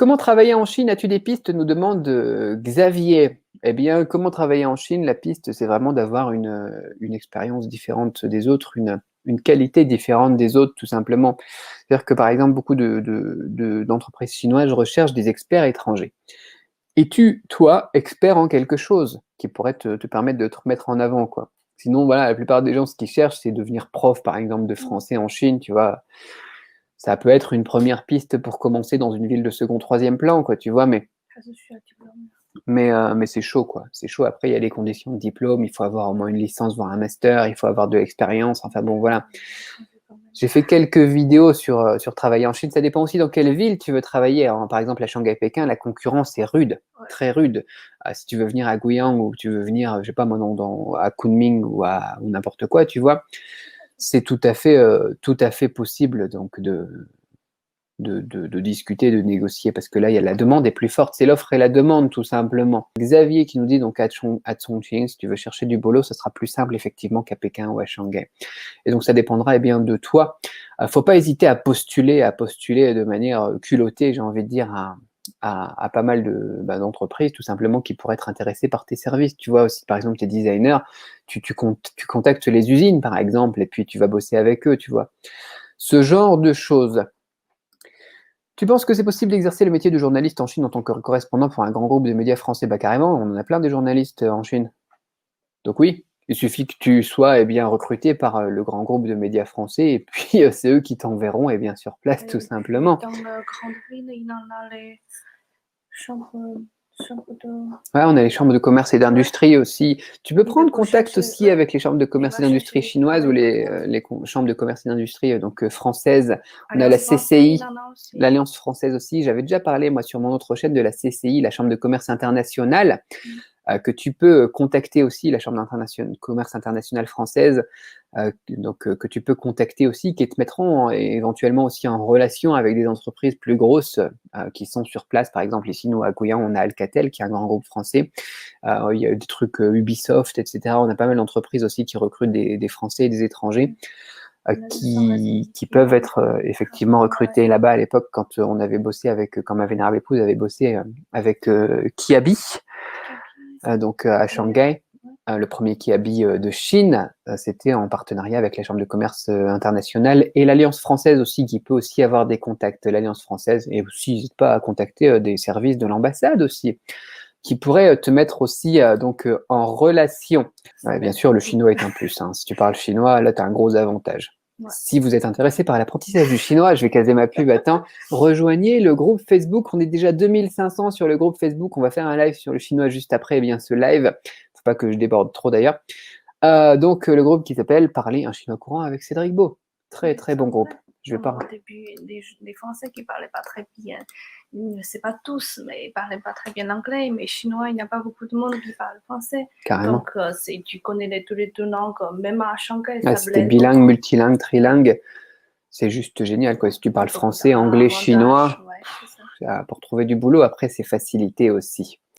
Comment travailler en Chine? As-tu des pistes? Nous demande Xavier. Eh bien, comment travailler en Chine? La piste, c'est vraiment d'avoir une expérience différente des autres, une qualité différente des autres, tout simplement. C'est-à-dire que, par exemple, beaucoup d'entreprises chinoises recherchent des experts étrangers. Es-tu, toi, expert en quelque chose qui pourrait te permettre de te mettre en avant, quoi? Sinon, voilà, la plupart des gens, ce qu'ils cherchent, c'est devenir prof, par exemple, de français en Chine, tu vois. Ça peut être une première piste pour commencer dans une ville de second, troisième plan, quoi, tu vois, mais c'est chaud, quoi. C'est chaud. Après, il y a les conditions de diplôme, il faut avoir au moins une licence, voire un master, il faut avoir de l'expérience. Enfin bon, voilà. J'ai fait quelques vidéos sur travailler en Chine. Ça dépend aussi dans quelle ville tu veux travailler. Alors, par exemple, à Shanghai-Pékin, la concurrence est rude, très rude. Si tu veux venir à Guiyang ou tu veux venir, je sais pas moi, à Kunming ou n'importe quoi, tu vois, c'est tout à fait possible donc de discuter, de négocier, parce que là, il y a la demande est plus forte, c'est l'offre et la demande, tout simplement. Xavier qui nous dit donc à Chongqing, si tu veux chercher du boulot, ça sera plus simple effectivement qu'à Pékin ou à Shanghai. Et donc ça dépendra bien de toi. Faut pas hésiter à postuler de manière culottée, j'ai envie de dire, à pas mal d'entreprises, tout simplement, qui pourraient être intéressées par tes services. Tu vois, aussi, par exemple, tes designers, tu contactes les usines, par exemple, et puis tu vas bosser avec eux, tu vois. Ce genre de choses. Tu penses que c'est possible d'exercer le métier de journaliste en Chine en tant que correspondant pour un grand groupe de médias français? Bah carrément, on en a plein de journalistes en Chine. Donc oui, il suffit que tu sois bien recruté par le grand groupe de médias français et puis c'est eux qui t'enverront bien sur place, tout simplement. Dans la grande ville, il y en a les chambres de... Ouais, on a les chambres de commerce et d'industrie aussi. Tu peux prendre contact aussi avec les chambres de commerce et d'industrie chinoises ou les chambres de commerce et d'industrie françaises. On a la CCI, l'Alliance française aussi. J'avais déjà parlé, moi, sur mon autre chaîne de la CCI, la Chambre de commerce internationale, que tu peux contacter aussi, la Chambre de commerce internationale française, que tu peux contacter aussi, qui te mettront éventuellement aussi en relation avec des entreprises plus grosses qui sont sur place. Par exemple, ici, nous, à Guyan, on a Alcatel, qui est un grand groupe français. Il y a des trucs Ubisoft, etc. On a pas mal d'entreprises aussi qui recrutent des Français et des étrangers. Qui peuvent être effectivement recrutés là-bas à l'époque quand on avait bossé quand ma vénérable épouse avait bossé avec Kiabi, donc à Shanghai. Le premier Kiabi de Chine, c'était en partenariat avec la Chambre de commerce internationale et l'Alliance française aussi, qui peut aussi avoir des contacts. L'Alliance française, et aussi, n'hésite pas à contacter des services de l'ambassade aussi, qui pourraient te mettre aussi en relation. Bien sûr, le chinois est un plus. Hein. Si tu parles chinois, là, tu as un gros avantage. Ouais. Si vous êtes intéressé par l'apprentissage du chinois, je vais caser ma pub. Attends, rejoignez le groupe Facebook. On est déjà 2500 sur le groupe Facebook. On va faire un live sur le chinois juste après ce live. Faut pas que je déborde trop d'ailleurs. Donc, le groupe qui s'appelle Parler un chinois courant avec Cédric Beau. Très, très bon groupe. Je vais pas... Au début, les Français qui parlaient pas très bien, je ne sais pas tous, mais ils parlaient pas très bien anglais, mais chinois, il n'y a pas beaucoup de monde qui parle français. Carrément. Donc, si tu connais tous les deux langues, même à Shanghai, ça si t'es bilingue, beaucoup. Multilingue, trilingue, c'est juste génial, quoi. Si tu parles français, anglais, chinois, pour trouver du boulot, après, c'est facilité aussi.